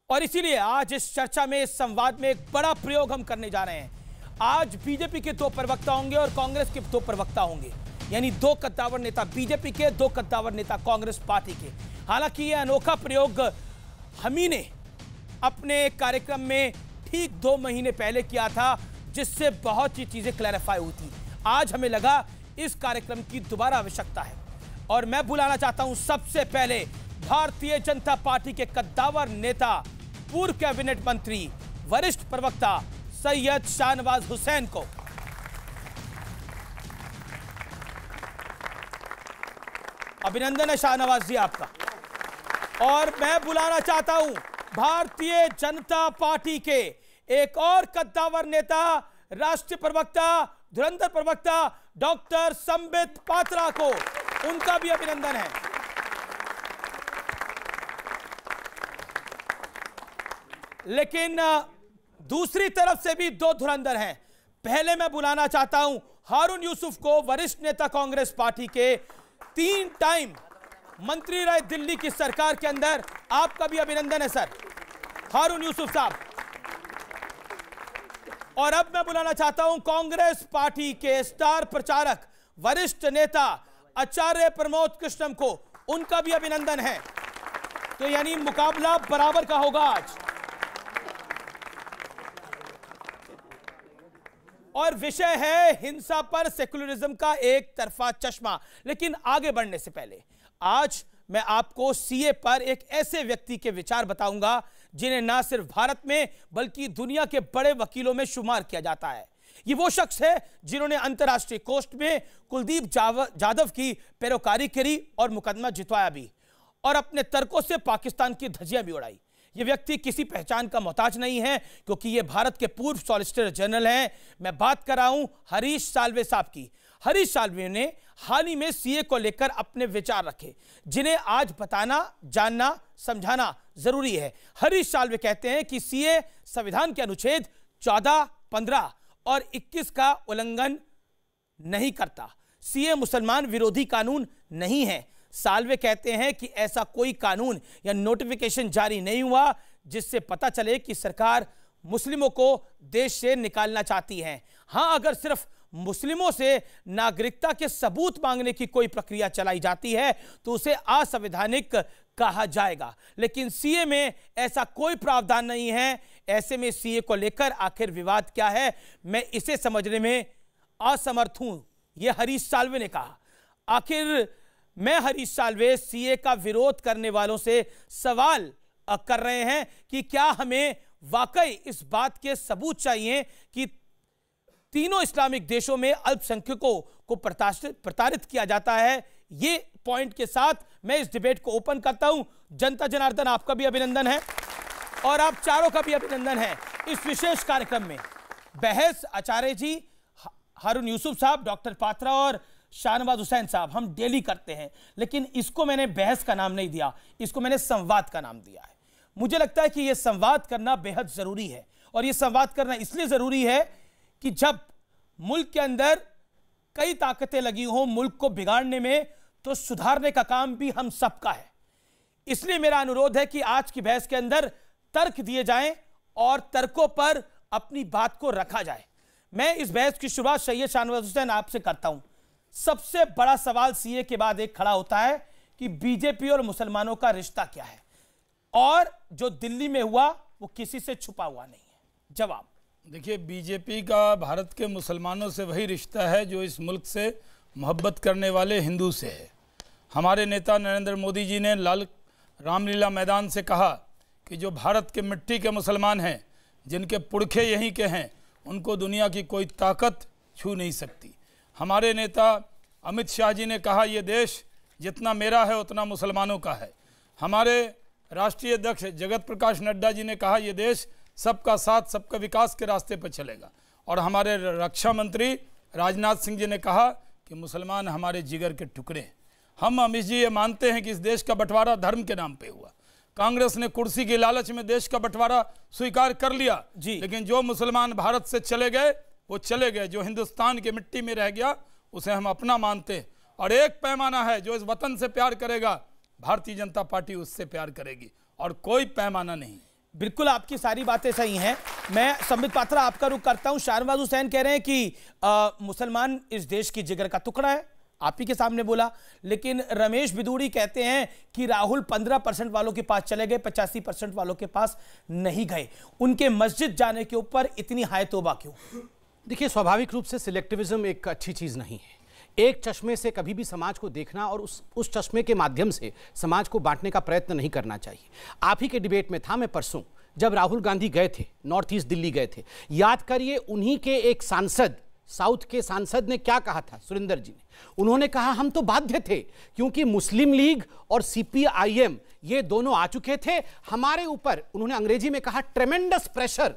और इसीलिए आज इस चर्चा में, इस संवाद में एक बड़ा प्रयोग हम करने जा रहे हैं। आज बीजेपी के 2 प्रवक्ता होंगे और कांग्रेस के 2 प्रवक्ता होंगे, यानी 2 कद्दावर नेता बीजेपी के, 2 कद्दावर नेता कांग्रेस पार्टी के। हालांकि यह अनोखा प्रयोग हम ही ने अपने कार्यक्रम में ठीक 2 महीने पहले किया था, जिससे बहुत सी चीजें क्लैरिफाई हुई थी। आज हमें लगा इस कार्यक्रम की दोबारा आवश्यकता है और मैं बुलाना चाहता हूं सबसे पहले भारतीय जनता पार्टी के कद्दावर नेता, पूर्व कैबिनेट मंत्री, वरिष्ठ प्रवक्ता सैयद शाहनवाज हुसैन को। अभिनंदन है शाहनवाज जी आपका। और मैं बुलाना चाहता हूं भारतीय जनता पार्टी के एक और कद्दावर नेता, राष्ट्रीय प्रवक्ता, धुरंधर प्रवक्ता डॉक्टर संबित पात्रा को। उनका भी अभिनंदन है। लेकिन दूसरी तरफ से भी 2 धुरंधर हैं। पहले मैं बुलाना चाहता हूं हारून यूसुफ को, वरिष्ठ नेता कांग्रेस पार्टी के, 3 टाइम मंत्री रहे दिल्ली की सरकार के अंदर। आपका भी अभिनंदन है सर, हारून यूसुफ साहब। और अब मैं बुलाना चाहता हूं कांग्रेस पार्टी के स्टार प्रचारक, वरिष्ठ नेता आचार्य प्रमोद कृष्णम को। उनका भी अभिनंदन है। तो यानी मुकाबला बराबर का होगा आज। और विषय है हिंसा पर सेकुलरिज्म का एक तरफा चश्मा। लेकिन आगे बढ़ने से पहले आज मैं आपको सीए पर एक ऐसे व्यक्ति के विचार बताऊंगा जिन्हें ना सिर्फ भारत में बल्कि दुनिया के बड़े वकीलों में शुमार किया जाता है। ये वो शख्स है जिन्होंने अंतर्राष्ट्रीय कोर्ट में कुलदीप जाधव की पैरोकारी करी और मुकदमा जितवाया भी, और अपने तर्कों से पाकिस्तान की धज्जियां भी उड़ाई। ये व्यक्ति किसी पहचान का मोहताज नहीं है, क्योंकि ये भारत के पूर्व सॉलिसिटर जनरल हैं। मैं बात कर रहा हूं हरीश साल्वे साहब की। हरीश साल्वे ने हाल ही में सीए को लेकर अपने विचार रखे, जिन्हें आज बताना, जानना, समझाना जरूरी है। हरीश साल्वे कहते हैं कि सीए संविधान के अनुच्छेद 14, 15 और 21 का उल्लंघन नहीं करता। सीए मुसलमान विरोधी कानून नहीं है। साल्वे कहते हैं कि ऐसा कोई कानून या नोटिफिकेशन जारी नहीं हुआ जिससे पता चले कि सरकार मुस्लिमों को देश से निकालना चाहती है। हां, अगर सिर्फ मुस्लिमों से नागरिकता के सबूत मांगने की कोई प्रक्रिया चलाई जाती है तो उसे असंवैधानिक कहा जाएगा, लेकिन सीए में ऐसा कोई प्रावधान नहीं है। ऐसे में सीए को लेकर आखिर विवाद क्या है, मैं इसे समझने में असमर्थ हूं, यह हरीश साल्वे ने कहा। आखिर मैं हरीश साल्वे सीए का विरोध करने वालों से सवाल कर रहे हैं कि क्या हमें वाकई इस बात के सबूत चाहिए कि तीनों इस्लामिक देशों में अल्पसंख्यकों को प्रताड़ित किया जाता है। ये पॉइंट के साथ मैं इस डिबेट को ओपन करता हूं। जनता जनार्दन, आपका भी अभिनंदन है और आप चारों का भी अभिनंदन है। इस विशेष कार्यक्रम में बहस आचार्य जी, हारून यूसुफ साहब, डॉक्टर पात्रा और शाहनवाज हुसैन साहब, हम डेली करते हैं, लेकिन इसको मैंने बहस का नाम नहीं दिया, इसको मैंने संवाद का नाम दिया है। मुझे लगता है कि यह संवाद करना बेहद जरूरी है, और यह संवाद करना इसलिए जरूरी है कि जब मुल्क के अंदर कई ताकतें लगी हों मुल्क को बिगाड़ने में, तो सुधारने का काम भी हम सबका है। इसलिए मेरा अनुरोध है कि आज की बहस के अंदर तर्क दिए जाएं और तर्कों पर अपनी बात को रखा जाए। मैं इस बहस की शुरुआत सैयद शाहनवाज हुसैन आपसे करता हूं। सबसे बड़ा सवाल सीए के बाद एक खड़ा होता है कि बीजेपी और मुसलमानों का रिश्ता क्या है, और जो दिल्ली में हुआ वो किसी से छुपा हुआ नहीं है। जवाब देखिए, बीजेपी का भारत के मुसलमानों से वही रिश्ता है जो इस मुल्क से मोहब्बत करने वाले हिंदू से है। हमारे नेता नरेंद्र मोदी जी ने लाल रामलीला मैदान से कहा कि जो भारत के मिट्टी के मुसलमान हैं, जिनके पुरखे यहीं के हैं, उनको दुनिया की कोई ताकत छू नहीं सकती। हमारे नेता अमित शाह जी ने कहा ये देश जितना मेरा है उतना मुसलमानों का है। हमारे राष्ट्रीय अध्यक्ष जगत प्रकाश नड्डा जी ने कहा ये देश सबका साथ सबका विकास के रास्ते पर चलेगा। और हमारे रक्षा मंत्री राजनाथ सिंह जी ने कहा कि मुसलमान हमारे जिगर के टुकड़े हैं। हम अमित जी ये मानते हैं कि इस देश का बंटवारा धर्म के नाम पे हुआ। कांग्रेस ने कुर्सी के लालच में देश का बंटवारा स्वीकार कर लिया जी, लेकिन जो मुसलमान भारत से चले गए वो चले गए। जो हिंदुस्तान की मिट्टी में रह गया उसे हम अपना मानते हैं, और एक पैमाना है, जो इस वतन से प्यार करेगा भारतीय जनता पार्टी उससे प्यार करेगी, और कोई पैमाना नहीं। बिल्कुल आपकी सारी बातें सही हैं। मैं संबित पात्रा आपका रुख करता हूं। शाहनवाज हुसैन कह रहे हैं कि मुसलमान इस देश की जिगर का टुकड़ा है, आप ही के सामने बोला। लेकिन रमेश बिदूड़ी कहते हैं कि राहुल 15% वालों के पास चले गए, 85% वालों के पास नहीं गए। उनके मस्जिद जाने के ऊपर इतनी हाय तौबा क्यों? देखिए, स्वाभाविक रूप से सिलेक्टिविज्म एक अच्छी चीज नहीं है। एक चश्मे से कभी भी समाज को देखना और उस चश्मे के माध्यम से समाज को बांटने का प्रयत्न नहीं करना चाहिए। आप ही के डिबेट में था मैं परसों, जब राहुल गांधी गए थे नॉर्थ ईस्ट दिल्ली गए थे, याद करिए उन्हीं के एक सांसद, साउथ के सांसद ने क्या कहा था, सुरेंद्र जी ने। उन्होंने कहा हम तो बाध्य थे क्योंकि मुस्लिम लीग और सीपीआईएम ये दोनों आ चुके थे हमारे ऊपर। उन्होंने अंग्रेजी में कहा tremendous pressure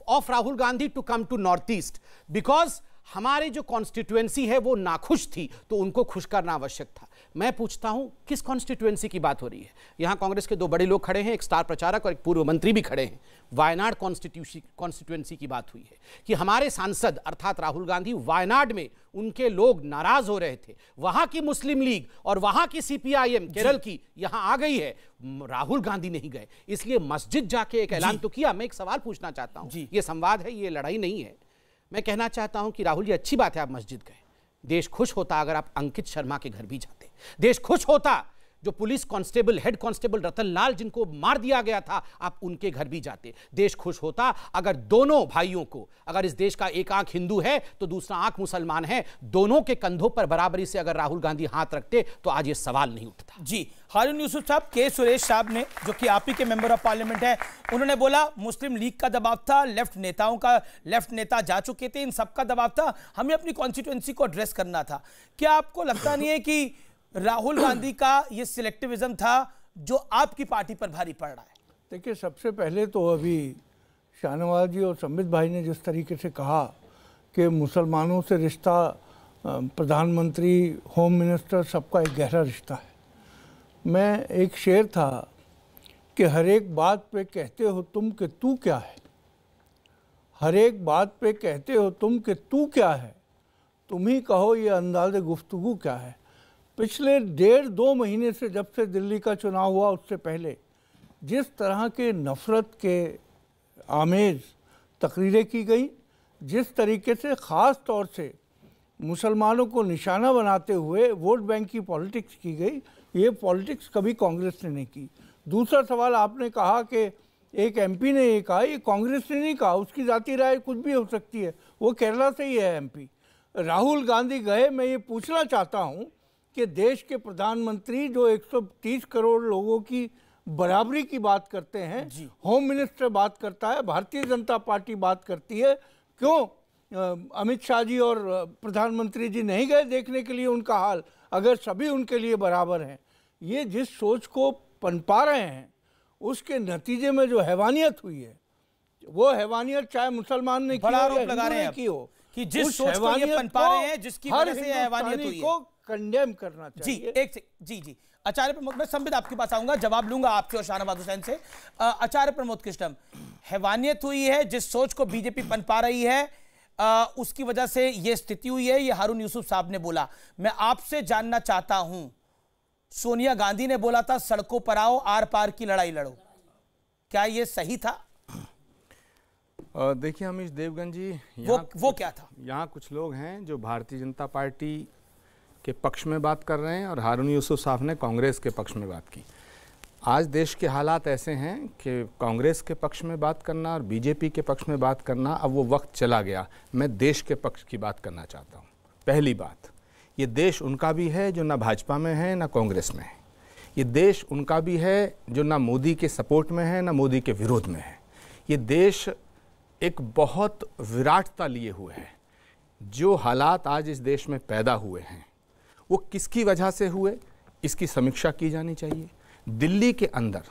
of Rahul Gandhi to come to North East, because हमारी जो कॉन्स्टिट्यूएंसी है वो नाखुश थी, तो उनको खुश करना आवश्यक था। मैं पूछता हूं किस कॉन्स्टिट्यूएंसी की बात हो रही है? यहां कांग्रेस के दो बड़े लोग खड़े हैं, एक स्टार प्रचारक और एक पूर्व मंत्री भी खड़े हैं। वायनाड कॉन्स्टिट्यूएंसी की बात हुई है कि हमारे सांसद अर्थात राहुल गांधी वायनाड में उनके लोग नाराज हो रहे थे, वहां की मुस्लिम लीग और वहां की सीपीआईएम केरल की यहां आ गई है, राहुल गांधी नहीं गए, इसलिए मस्जिद जाके एक ऐलान तो किया। मैं एक सवाल पूछना चाहता हूं, ये संवाद है, ये लड़ाई नहीं है। मैं कहना चाहता हूं कि राहुल, ये अच्छी बात है आप मस्जिद गए। देश खुश होता अगर आप अंकित शर्मा के घर भी जाते। देश खुश होता जो पुलिस कांस्टेबल, हेड कांस्टेबल रतन लाल जिनको मार दिया गया था, आप उनके घर भी जाते। देश खुश होता अगर दोनों भाइयों को, अगर इस देश का एक आंख हिंदू है तो दूसरा आंख मुसलमान है, दोनों के कंधों पर बराबरी से अगर राहुल गांधी हाथ रखते तो आज ये सवाल नहीं उठता। जी हारून यूसुफ साहब, के सुरेश साहब ने, जो कि आप ही के मेंबर ऑफ पार्लियामेंट है, उन्होंने बोला मुस्लिम लीग का दबाव था, लेफ्ट नेताओं का, लेफ्ट नेता जा चुके थे, इन सबका दबाव था, हमें अपनी कॉन्स्टिट्यूएंसी को एड्रेस करना था। क्या आपको लगता नहीं है कि राहुल गांधी का ये सिलेक्टिविज्म था जो आपकी पार्टी पर भारी पड़ रहा है? देखिए, सबसे पहले तो अभी शाहनवाज जी और संबित भाई ने जिस तरीके से कहा कि मुसलमानों से रिश्ता, प्रधानमंत्री, होम मिनिस्टर, सबका एक गहरा रिश्ता है। मैं एक शेर था कि हर एक बात पे कहते हो तुम कि तू क्या है, हर एक बात पे कहते हो तुम कि तू क्या है, तुम ही कहो ये अंदाज़े गुफ्तगू क्या है। पिछले 1.5-2 महीने से, जब से दिल्ली का चुनाव हुआ उससे पहले, जिस तरह के नफ़रत के आमेज़ तकरीरें की गई, जिस तरीके से ख़ास तौर से मुसलमानों को निशाना बनाते हुए वोट बैंक की पॉलिटिक्स की गई, ये पॉलिटिक्स कभी कांग्रेस ने नहीं की। दूसरा सवाल आपने कहा कि एक एमपी ने ये कहा, ये कांग्रेस ने नहीं कहा, उसकी ज़ाती राय कुछ भी हो सकती है, वो केरला से ही है एमपी। राहुल गांधी गए। मैं ये पूछना चाहता हूँ कि देश के प्रधानमंत्री जो 130 करोड़ लोगों की बराबरी की बात करते हैं, होम मिनिस्टर बात करता है, भारतीय जनता पार्टी बात करती है, क्यों अमित शाह जी और प्रधानमंत्री जी नहीं गए देखने के लिए उनका हाल, अगर सभी उनके लिए बराबर हैं? ये जिस सोच को पनपा रहे हैं उसके नतीजे में जो हैवानियत हुई है, वो हैवानियत चाहे मुसलमान ने की हो, कि जिस सोच को ये पनपा रहे हैं, जिसकी वजह से हैवानियत हुई है, कंडेम करना चाहिए। जी आचार्य प्रमोद, मैं संबित आपके पास आऊंगा, जवाब लूंगा आपसे और शाहनवाज हुसैन से। आचार्य प्रमोद कृष्णम, हैवानियत हुई है, जिस सोच को बीजेपी पनपा रही है उसकी वजह से ये स्थिति हुई है, ये हारून यूसुफ साहब ने बोला। मैं आपसे जानना चाहता हूं, सोनिया गांधी ने बोला था सड़कों पर आओ, आर पार की लड़ाई लड़ो, क्या ये सही था? देखिए अमीश देवगन जी, वो क्या था? यहाँ कुछ लोग हैं जो भारतीय जनता पार्टी के पक्ष में बात कर रहे हैं और हारून यूसुफ साहब ने कांग्रेस के पक्ष में बात की। आज देश के हालात ऐसे हैं कि कांग्रेस के पक्ष में बात करना और बीजेपी के पक्ष में बात करना, अब वो वक्त चला गया। मैं देश के पक्ष की बात करना चाहता हूँ। पहली बात, ये देश उनका भी है जो ना भाजपा में है ना कांग्रेस में है। ये देश उनका भी है जो ना मोदी के सपोर्ट में है ना मोदी के विरोध में है। ये देश एक बहुत विराटता लिए हुए है। जो हालात आज इस देश में पैदा हुए हैं वो किसकी वजह से हुए, इसकी समीक्षा की जानी चाहिए। दिल्ली के अंदर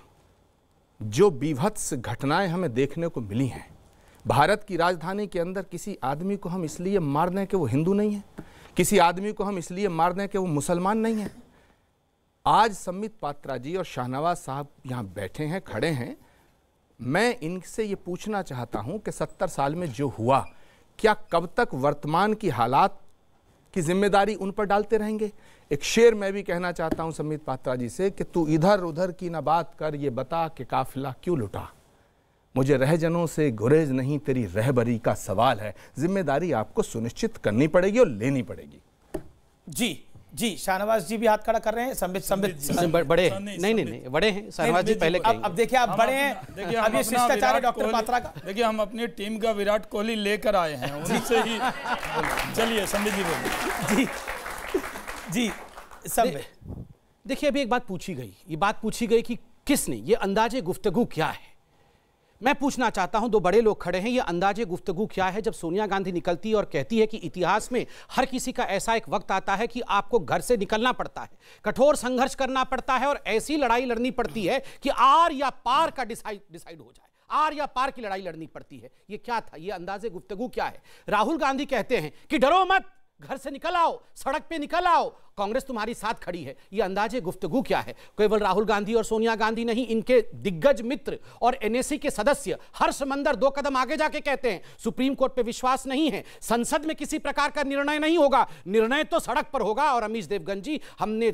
जो बीभत्स घटनाएं हमें देखने को मिली हैं, भारत की राजधानी के अंदर किसी आदमी को हम इसलिए मार दें कि वो हिंदू नहीं है, किसी आदमी को हम इसलिए मार दें कि वो मुसलमान नहीं है। आज संबित पात्रा जी और शाहनवाज साहब यहाँ बैठे हैं, खड़े हैं। मैं इनसे ये पूछना चाहता हूँ कि 70 साल में जो हुआ, क्या कब तक वर्तमान की हालात की जिम्मेदारी उन पर डालते रहेंगे? एक शेर मैं भी कहना चाहता हूं संबित पात्रा जी से कि तू इधर उधर की ना बात कर, ये बता कि काफिला क्यों लुटा। मुझे रहजनों से गुरेज नहीं, तेरी रहबरी का सवाल है। जिम्मेदारी आपको सुनिश्चित करनी पड़ेगी और लेनी पड़ेगी। जी जी, शाहनवाज जी भी हाथ खड़ा कर रहे हैं। संबित बड़े नहीं बड़े हैं शाहनवाज जी, पहले अब देखिए आप बड़े हैं। देखिए अब ये शिष्टाचार है डॉक्टर पात्रा का। देखिए हम अपनी टीम का विराट कोहली लेकर आए हैं, उनसे ही चलिए संबित जी बोलिए। जी संबित, देखिए अभी एक बात पूछी गई, ये बात पूछी गई कि किसने, ये अंदाजे गुफ्तगू क्या है। मैं पूछना चाहता हूं, दो बड़े लोग खड़े हैं, ये अंदाजे गुफ्तगू क्या है जब सोनिया गांधी निकलती है और कहती है कि इतिहास में हर किसी का ऐसा एक वक्त आता है कि आपको घर से निकलना पड़ता है, कठोर संघर्ष करना पड़ता है और ऐसी लड़ाई लड़नी पड़ती है कि आर या पार का डिसाइड हो जाए, आर या पार की लड़ाई लड़नी पड़ती है। ये क्या था, ये अंदाजे गुफ्तगू क्या है। राहुल गांधी कहते हैं कि डरो मत, घर से निकल आओ, सड़क पे निकल आओ, कांग्रेस तुम्हारी साथ खड़ी है। ये अंदाजे गुफ्तगू क्या है। केवल राहुल गांधी और सोनिया गांधी नहीं, इनके दिग्गज मित्र और एनएसी के सदस्य हर्ष मंदर 2 कदम आगे जाके कहते हैं सुप्रीम कोर्ट पे विश्वास नहीं है, संसद में किसी प्रकार का निर्णय नहीं होगा, निर्णय तो सड़क पर होगा। और अमीश देवगन जी, हमने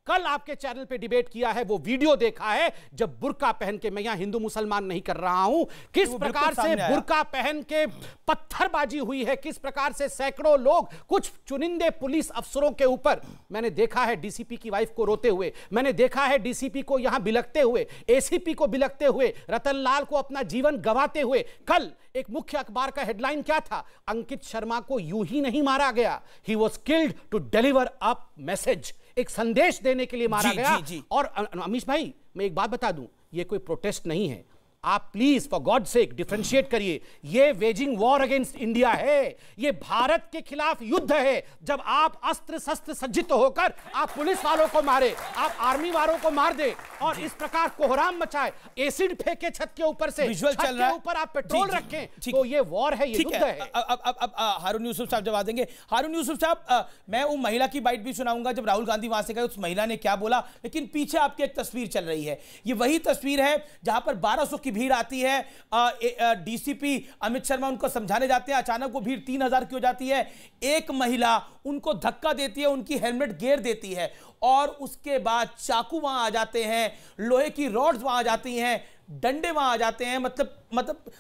कल आपके चैनल पे डिबेट किया है, वो वीडियो देखा है जब बुर्का पहन के, मैं यहां हिंदू मुसलमान नहीं कर रहा हूं, किस प्रकार से बुर्का पहन के पत्थरबाजी हुई है, किस प्रकार से सैकड़ों लोग, कुछ चुनिंदे पुलिस अफसरों के ऊपर, मैंने देखा है डीसीपी की वाइफ को रोते हुए, मैंने देखा है डीसीपी को यहां बिलखते हुए, एसीपी को बिलखते हुए, रतन लाल को अपना जीवन गंवाते हुए। कल एक मुख्य अखबार का हेडलाइन क्या था, अंकित शर्मा को यूं ही नहीं मारा गया, he was killed to deliver a message, एक संदेश देने के लिए मारा गया। और अमीश भाई, मैं एक बात बता दूं, ये कोई प्रोटेस्ट नहीं है, आप please for God sake differentiate करिए। ये वेजिंग वॉर अगेंस्ट इंडिया है, ये भारत के खिलाफ युद्ध है। जब आप अस्त्र शस्त्र सज्जित होकर आप पुलिस वालों को मारे, आप आर्मी वालों को मार दे और इस प्रकार कोहराम मचाए, एसिड फेंके छत के ऊपर से, विजुअल चल रहा है, ऊपर आप पेट्रोल रखें, तो ये वॉर है, ये युद्ध है। अब हारून यूसुफ साहब जवाब देंगे। हारून यूसुफ साहब, मैं वो महिला की बाइट भी सुनाऊंगा जब राहुल गांधी वहां से गए, उस महिला ने क्या बोला, लेकिन पीछे आपकी एक तस्वीर चल रही है, ये वही तस्वीर है जहां पर 1200 की भीड़ आती है। डीसीपी अमित शर्मा उनको समझाने जाते हैं, अचानक वो भीड़ 3000 की हो जाती है, एक महिला उनको धक्का देती है, उनकी हेलमेट घेर देती है और उसके बाद चाकू वहां आ जाते हैं, लोहे की रॉड्स वहां आ जाती हैं, डंडे वहां आ जाते हैं। मतलब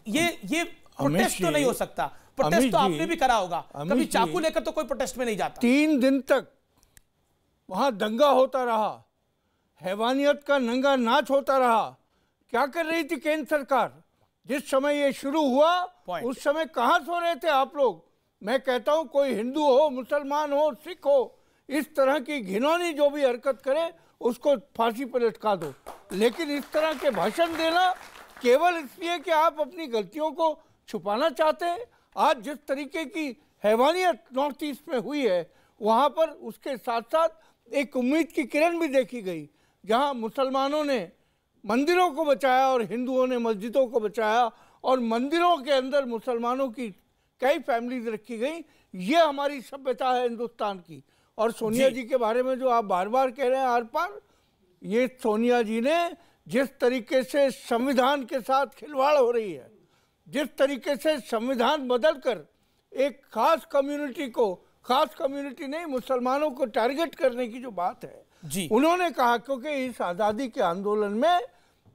ये प्रोटेस्ट तो नहीं हो सकता। प्रोटेस्ट तो आपने भी करा होगा, कभी चाकू लेकर तो कोई प्रोटेस्ट में नहीं जाता। 3 दिन तक वहां दंगा होता रहा, हैवानियत का नंगा नाच होता रहा। क्या कर रही थी केंद्र सरकार? जिस समय ये शुरू हुआ उस समय कहां सो रहे थे आप लोग? मैं कहता हूं कोई हिंदू हो, मुसलमान हो, सिख हो, इस तरह की घिनौनी जो भी हरकत करे उसको फांसी पर लटका दो। लेकिन इस तरह के भाषण देना केवल इसलिए कि आप अपनी गलतियों को छुपाना चाहते हैं। आज जिस तरीके की हैवानियत नॉर्थ ईस्ट में हुई है, वहाँ पर उसके साथ साथ एक उम्मीद की किरण भी देखी गई, जहाँ मुसलमानों ने मंदिरों को बचाया और हिंदुओं ने मस्जिदों को बचाया और मंदिरों के अंदर मुसलमानों की कई फैमिलीज रखी गई। ये हमारी सभ्यता है हिंदुस्तान की। और सोनिया जी के बारे में जो आप बार बार कह रहे हैं आर पार, ये सोनिया जी ने जिस तरीके से संविधान के साथ खिलवाड़ हो रही है, जिस तरीके से संविधान बदलकर एक खास कम्युनिटी को, खास कम्युनिटी नहीं मुसलमानों को टारगेट करने की जो बात है जी, उन्होंने कहा क्योंकि इस आज़ादी के आंदोलन में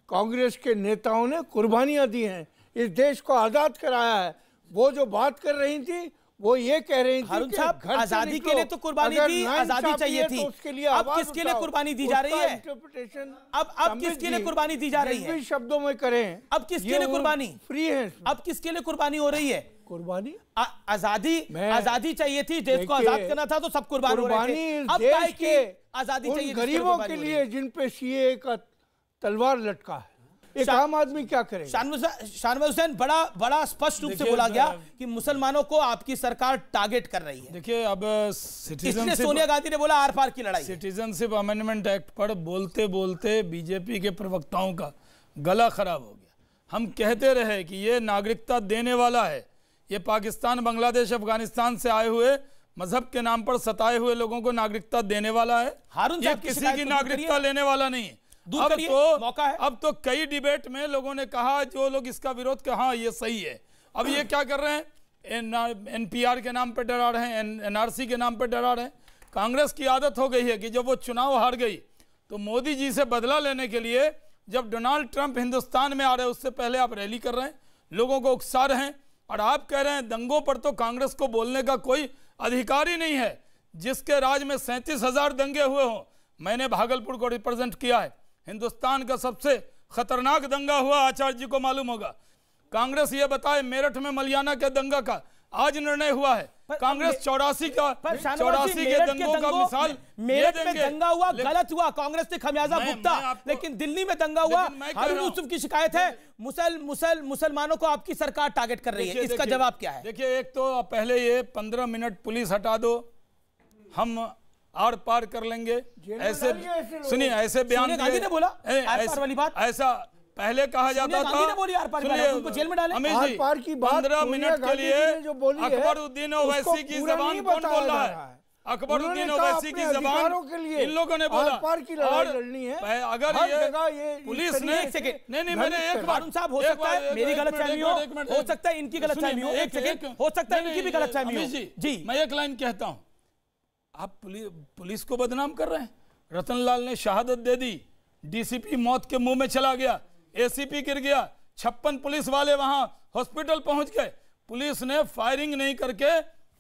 कांग्रेस के नेताओं ने कुर्बानियां दी हैं, इस देश को आज़ाद कराया है। वो जो बात कर रही थी वो ये कह रही थी हारून साहब, आजादी के लिए तो कुर्बानी दी, आजादी चाहिए थी, उसके लिए अब किसके लिए कुर्बानी दी जा रही है? इंटरप्रिटेशन अब किसके लिए कुर्बानी दी जा रही है? शब्दों में करें, अब किसके लिए कुर्बानी फ्री है? अब किसके लिए कुर्बानी हो रही है? कुर्बानी आजादी चाहिए थी, देश को आजाद करना था तो सब कुर्बान हो रहे थे। अब देश के आजादी चाहिए गरीबों के लिए जिन पे सीए का तलवार लटका है, एक आम आदमी क्या करे? शाहनवाज हुसैन, बड़ा स्पष्ट रूप से बोला गया कि मुसलमानों को आपकी सरकार टारगेट कर रही है। देखिए अब इसलिए सोनिया गांधी ने बोला आर पार की लड़ाई। सिटीजनशिप अमेंडमेंट एक्ट पर बोलते बोलते बीजेपी के प्रवक्ताओं का गला खराब हो गया। हम कहते रहे कि ये नागरिकता देने वाला है, ये पाकिस्तान, बांग्लादेश, अफगानिस्तान से आए हुए मजहब के नाम पर सताए हुए लोगों को नागरिकता देने वाला है, ये किसी की नागरिकता लेने वाला नहीं है। अब तो कई डिबेट में लोगों ने कहा, जो लोग इसका विरोध कर, हाँ ये सही है। अब ये क्या कर रहे हैं? एनपीआर के नाम पर डरा रहे हैं, एनआरसी के नाम पर डरा रहे हैं। कांग्रेस की आदत हो गई है कि जब वो चुनाव हार गई तो मोदी जी से बदला लेने के लिए जब डोनाल्ड ट्रंप हिंदुस्तान में आ रहे हैं उससे पहले आप रैली कर रहे हैं, लोगों को उकसा रहे हैं, और आप कह रहे हैं दंगों पर तो कांग्रेस को बोलने का कोई अधिकार ही नहीं है। जिसके राज में 37,000 दंगे हुए हों, मैंने भागलपुर को रिप्रेजेंट किया है, हिंदुस्तान का सबसे खतरनाक दंगा हुआ, आचार्य जी को मालूम होगा। कांग्रेस ये बताए मेरठ में मलियाना के दंगा का आज निर्णय हुआ है, कांग्रेस 84 के दंगों का मिसाल मेरठ में दंगा हुआ, गलत हुआ, कांग्रेस ने खमियाजा भुगता, लेकिन दिल्ली में दंगा हुआ। हारून यूसुफ की शिकायत है मुसलमानों को आपकी सरकार टारगेट कर रही है, इसका जवाब क्या है? देखिए, एक तो पहले ये 15 मिनट पुलिस हटा दो, हम आर पार कर लेंगे, ऐसे सुनिए, ऐसे बयान गांधी ने बोला आर पार वाली बात, ऐसा पहले कहा जाता था। उनको जेल में डालें। अमित जी, 15 मिनट के लिए अकबरुद्दीन ओवैसी की जबान कौन बोल रहा है? अकबरुद्दीन ओवैसी की जबान इन लोगों ने बोला। और अगर ये पुलिस ने नहीं मैंने एक बार साहब, हो सकता है मेरी गलतफहमी हो सकता है इनकी गलतफहमी हो, एक सेकंड, हो सकता है इनकी भी गलतफहमी हो। जी, मैं एक लाइन कहता हूं, आप पुलिस को बदनाम कर रहे हैं। रतनलाल ने शहादत दे दी, डीसीपी मौत के मुंह में चला गया, एसीपी गिर गया, 56 पुलिस वाले वहां हॉस्पिटल पहुंच गए। पुलिस ने फायरिंग नहीं करके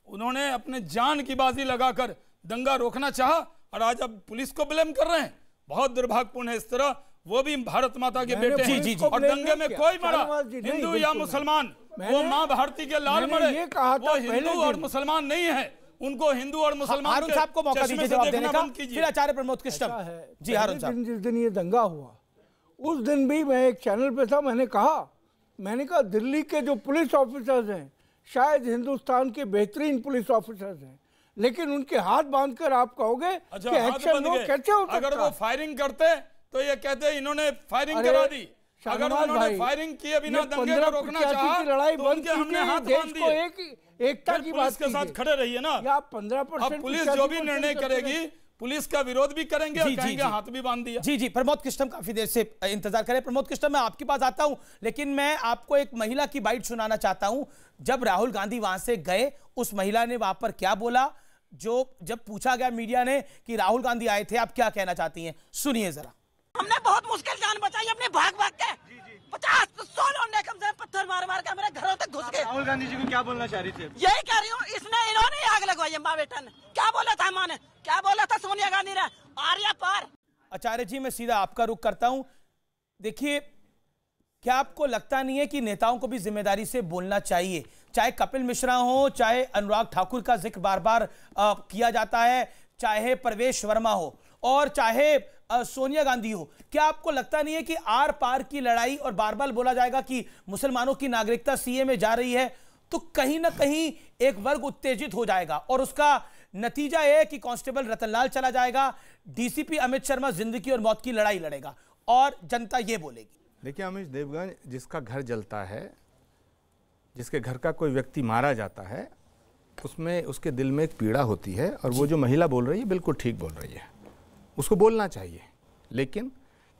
उन्होंने अपने जान की बाजी लगाकर दंगा रोकना चाहा, और आज अब पुलिस को ब्लेम कर रहे हैं। बहुत दुर्भाग्यपूर्ण है। इस तरह वो भी भारत माता के बेटे हैं, और दंगे में कोई मरा, हिंदू या मुसलमान, वो माँ भारती के लाल मरे, वो हिंदू और मुसलमान नहीं है। उनको हिंदू और मुसलमान हारून साहब को मौका दीजिए जवाब देने का, फिर आचार्य प्रमोद कृष्णम जी। हारून साहब, जिस दिन ये दंगा हुआ उस दिन भी मैं एक चैनल पे था, मैंने कहा दिल्ली के जो पुलिस ऑफिसर्स हैं शायद हिंदुस्तान के बेहतरीन पुलिस ऑफिसर्स हैं, लेकिन उनके हाथ बांधकर आप कहोगे कि एक्शन लो, कैसे हो सकता? अगर वो फायरिंग करते तो ये कहते इन्होंने फायरिंग करा दी। अगर उन्होंने फायरिंग किए बिना दंगे को रोकना चाहा तो उनके हमने हाथ बांध दिए। एकता की बात के साथ खड़े रहिए ना। 15% पुलिस जो भी निर्णय करेगी पुलिस का विरोध भी करेंगे और कहेंगे हाथ भी बांध दिया। जी, प्रमोद कृष्णम काफी देर से इंतजार करें। प्रमोद कृष्णम, मैं आपके पास आता हूं, लेकिन मैं आपको एक महिला की बाइट सुनाना चाहता हूं। जब राहुल गांधी वहां से गए, उस महिला ने वहां पर क्या बोला, जब पूछा गया मीडिया ने कि राहुल गांधी आए थे, आप क्या कहना चाहती हैं, सुनिए जरा। हमने बहुत मुश्किल जान बचाई अपने भाग के 50-100 लोग कम से पत्थर मार के मेरे घरों तक घुस गए। राहुल गांधी जी को क्या बोलना चाह रही थी? यही कह रही हूँ, इन्होंने आग लगवाई माँ बेटा ने। क्या बोला था माँ ने, क्या बोला था सोनिया गांधी ने, आर्या पार। आचार्य जी, मैं सीधा आपका रुख करता हूं। देखिए, क्या आपको लगता नहीं है कि नेताओं को भी जिम्मेदारी से बोलना चाहिए? चाहे कपिल मिश्रा हो, चाहे अनुराग ठाकुर का जिक्र बार बार किया जाता है, चाहे प्रवेश वर्मा हो, और चाहे सोनिया गांधी हो, क्या आपको लगता नहीं है कि आर पार की लड़ाई, और बार बार बोला जाएगा कि मुसलमानों की नागरिकता सीए में जा रही है, तो कहीं ना कहीं एक वर्ग उत्तेजित हो जाएगा, और उसका नतीजा यह है कि कांस्टेबल रतनलाल चला जाएगा, डीसीपी अमित शर्मा जिंदगी और मौत की लड़ाई लड़ेगा, और जनता यह बोलेगी। देखिए अमित देवगन, जिसका घर जलता है, जिसके घर का कोई व्यक्ति मारा जाता है, उसमें उसके दिल में एक पीड़ा होती है, और वो जो महिला बोल रही है बिल्कुल ठीक बोल रही है, उसको बोलना चाहिए। लेकिन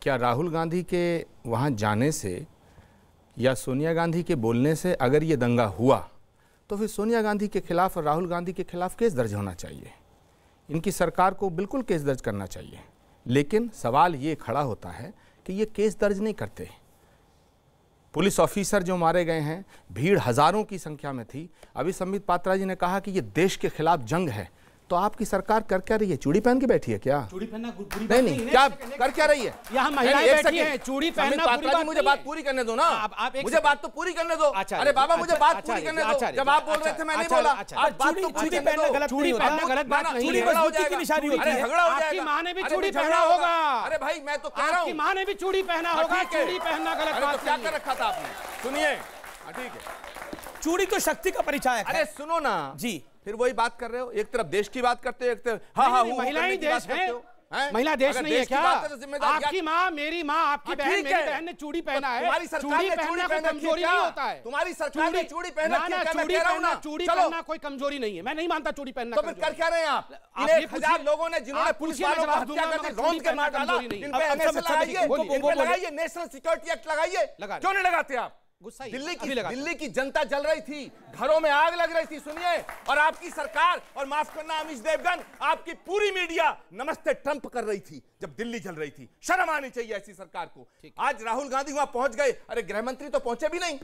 क्या राहुल गांधी के वहाँ जाने से या सोनिया गांधी के बोलने से अगर ये दंगा हुआ तो फिर सोनिया गांधी के खिलाफ और राहुल गांधी के खिलाफ केस दर्ज होना चाहिए। इनकी सरकार को बिल्कुल केस दर्ज करना चाहिए। लेकिन सवाल ये खड़ा होता है कि ये केस दर्ज नहीं करते। पुलिस ऑफिसर जो मारे गए हैं, भीड़ हजारों की संख्या में थी। अभी संबित पात्रा जी ने कहा कि ये देश के खिलाफ जंग है, तो आपकी सरकार कर क्या रही है? चूड़ी पहन के बैठी है क्या? चूड़ी पहनना बुरी बात नहीं, क्या कर क्या रही है? यहाँ महिलाएं बैठी हैं, चूड़ी पहनना बुरी बात। मुझे बात पूरी करने दो ना, मुझे बात तो पूरी करने दो। अरे बाबा, मुझे बात पूरी करने दो। जब आप बोल रहे थे मैं नहीं बोला। आज बात तो चूड़ी पहनना गलत नहीं होता, चूड़ी मजबूती की निशानी होती है। झगड़ा हो जाएगा। आपकी माँ ने भी चूड़ी पहना होगा। अरे भाई, मैं तो कह रहा हूँ, आपकी माँ ने भी चूड़ी पहना होगा। चूड़ी पहनना गलत बात क्या कर रखा था आपने? सुनिए, ठीक है, चूड़ी तो शक्ति का परिचय है। अरे सुनो ना जी, फिर वही बात कर रहे हो। एक तरफ देश की बात करते हो, एक तरफ महिलाएं देश है। महिला देश नहीं है क्या? आपकी माँ, मेरी माँ, आपकी बहन, मेरी बहन ने चूड़ी पहना है। चूड़ी पहनना कोई कमजोरी नहीं होता है। तुम्हारी सरकार ने चूड़ी पहना, चूड़ी पहनना कोई कमजोरी नहीं है। मैं नहीं मानता चूड़ी पहनना। तो फिर कर क्या रहे हैं आप? 1000 लोगों ने जिन्होंने पुलिस वालों को हत्या कर दी, रौंद के मार डाला, इन पे एनएसए लगाइए, नेशनल सिक्योरिटी एक्ट लगाइए। क्यों नहीं लगाते आप? गुस्सा दिल्ली की जनता जल रही थी, घरों में आग लग रही थी, सुनिए। और आपकी सरकार, और माफ करना अमीश देवगन, आपकी पूरी मीडिया नमस्ते ट्रंप कर रही थी जब दिल्ली जल रही थी। शर्म आनी चाहिए ऐसी सरकार को। आज राहुल गांधी वहां पहुंच गए, अरे गृह मंत्री तो पहुंचे भी नहीं।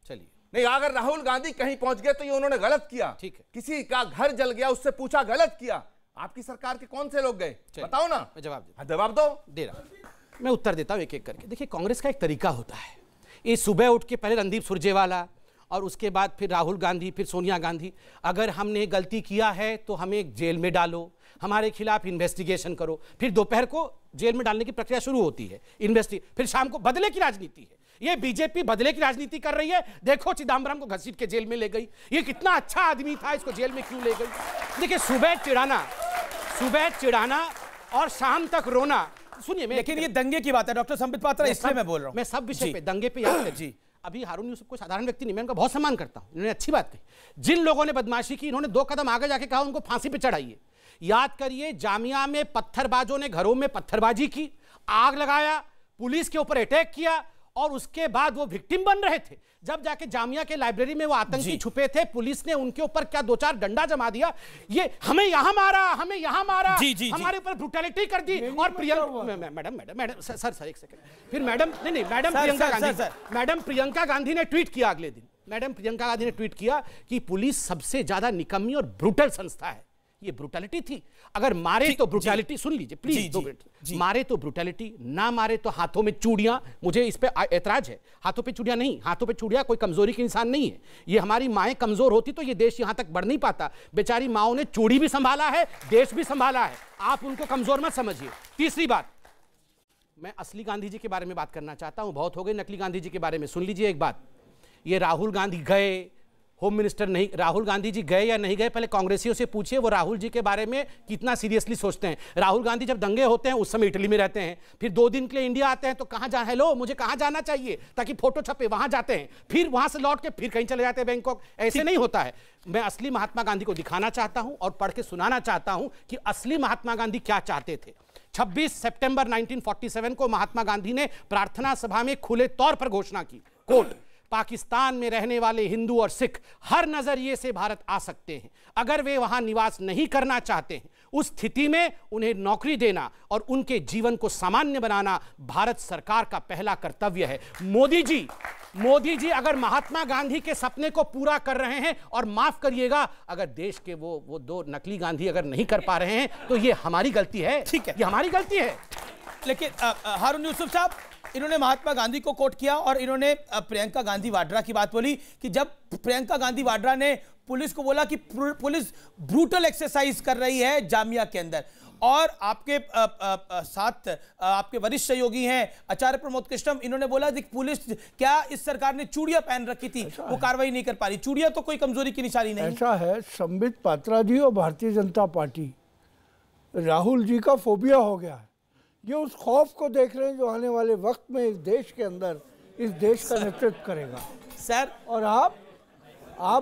चलिए, नहीं, अगर राहुल गांधी कहीं पहुंच गए तो ये उन्होंने गलत किया। ठीक है, किसी का घर जल गया, उससे पूछा गलत किया। आपकी सरकार के कौन से लोग गए, बताओ ना। जवाब दो। दे रहा, मैं उत्तर देता हूं एक एक करके। देखिए, कांग्रेस का एक तरीका होता है, ये सुबह उठ के पहले रणदीप सुरजेवाला और उसके बाद फिर राहुल गांधी, फिर सोनिया गांधी, अगर हमने गलती किया है तो हमें जेल में डालो, हमारे खिलाफ इन्वेस्टिगेशन करो। फिर दोपहर को जेल में डालने की प्रक्रिया शुरू होती है, फिर शाम को बदले की राजनीति है। ये बीजेपी बदले की राजनीति कर रही है। देखो, चिदम्बरम को घसीट के जेल में ले गई, ये कितना अच्छा आदमी था, इसको जेल में क्यों ले गई। देखिए, सुबह चिढ़ाना और शाम तक रोना। सुनिए, लेकिन ये दंगे की बात है डॉक्टर संबित पात्रा, इसलिए मैं बोल रहा हूं। मैं सब विषय पे, दंगे पे याद जी। अभी हारून यूसुफ को साधारण व्यक्ति नहीं, मैं उनका बहुत सम्मान करता हूं, इन्होंने अच्छी बात कही। जिन लोगों ने बदमाशी की, इन्होंने 2 कदम आगे जाके कहा उनको फांसी पे चढ़ाइए। याद करिए, जामिया में पत्थरबाजों ने घरों में पत्थरबाजी की, आग लगाया, पुलिस के ऊपर अटैक किया, और उसके बाद वो विक्टिम बन रहे थे। जब जाके जामिया के लाइब्रेरी में वो आतंकी छुपे थे, पुलिस ने उनके ऊपर क्या 2-4 डंडा जमा दिया, ये हमें यहां मारा, हमें यहां मारा, हमारे ऊपर ब्रूटैलिटी कर दी। और प्रियंका मैडम सर एक सेकंड, फिर मैडम प्रियंका गांधी ने ट्वीट किया अगले दिन। मैडम प्रियंका गांधी ने ट्वीट किया कि पुलिस सबसे ज्यादा निकम्मी और ब्रूटल संस्था है। ये ब्रूटैलिटी थी। अगर मारे तो ब्रूटैलिटी, सुन लीजिए प्लीज 2 मिनट, मारे तो ब्रूटैलिटी, ना मारे तो हाथों में चूड़ियां। मुझे इस पे ऐतराज है, हाथों पे चूड़ियां नहीं, हाथों पे चूड़ियां कोई कमजोरी की इंसान नहीं है। ये हमारी माएं कमजोर होती तो ये देश यहां तक बढ़ नहीं पाता। बेचारी माओं ने चूड़ी भी संभाला है, देश भी संभाला है, आप उनको कमजोर मत समझिए। तीसरी बात, मैं असली गांधी जी के बारे में बात करना चाहता हूं, बहुत हो गए नकली गांधी जी के बारे में। सुन लीजिए एक बात, ये राहुल गांधी गए, होम मिनिस्टर नहीं, राहुल गांधी जी गए या नहीं गए, पहले कांग्रेसियों से पूछिए वो राहुल जी के बारे में कितना सीरियसली सोचते हैं। राहुल गांधी जब दंगे होते हैं उस समय इटली में रहते हैं, फिर 2 दिन के लिए इंडिया आते हैं तो कहां जा, हेलो मुझे कहां जाना चाहिए ताकि फोटो छपे, वहां जाते हैं, फिर वहां से लौट के फिर कहीं चले जाते हैं बैंकॉक। ऐसे नहीं होता है। मैं असली महात्मा गांधी को दिखाना चाहता हूं और पढ़ के सुनाना चाहता हूं कि असली महात्मा गांधी क्या चाहते थे। 26 सितंबर 1947 को महात्मा गांधी ने प्रार्थना सभा में खुले तौर पर घोषणा की, कोट, पाकिस्तान में रहने वाले हिंदू और सिख हर नजरिए से भारत आ सकते हैं। अगर वे वहां निवास नहीं करना चाहते हैं, उस स्थिति में उन्हें नौकरी देना और उनके जीवन को सामान्य बनाना भारत सरकार का पहला कर्तव्य है। मोदी जी अगर महात्मा गांधी के सपने को पूरा कर रहे हैं, और माफ करिएगा अगर देश के वो 2 नकली गांधी अगर नहीं कर पा रहे हैं तो ये हमारी गलती है। ठीक है, ये हमारी गलती है। लेकिन हारून यूसुफ साहब, इन्होंने महात्मा गांधी को कोट किया और इन्होंने प्रियंका गांधी वाड्रा की बात बोली कि जब प्रियंका गांधी वाड्रा ने पुलिस को बोला कि पुलिस ब्रूटल एक्सरसाइज कर रही है जामिया के अंदर, और आपके साथ आपके वरिष्ठ सहयोगी हैं आचार्य प्रमोद कृष्णम, इन्होंने बोला कि पुलिस क्या इस सरकार ने चूड़ियां पहन रखी थी, वो कार्रवाई नहीं कर पा रही। चूड़ियां तो कोई कमजोरी की निशानी नहीं। ऐसा है, संबित पात्रा जी और भारतीय जनता पार्टी राहुल जी का फोबिया हो गया है। ये उस खौफ को देख रहे हैं जो आने वाले वक्त में इस देश के अंदर इस देश का नेतृत्व करेगा सर। और आप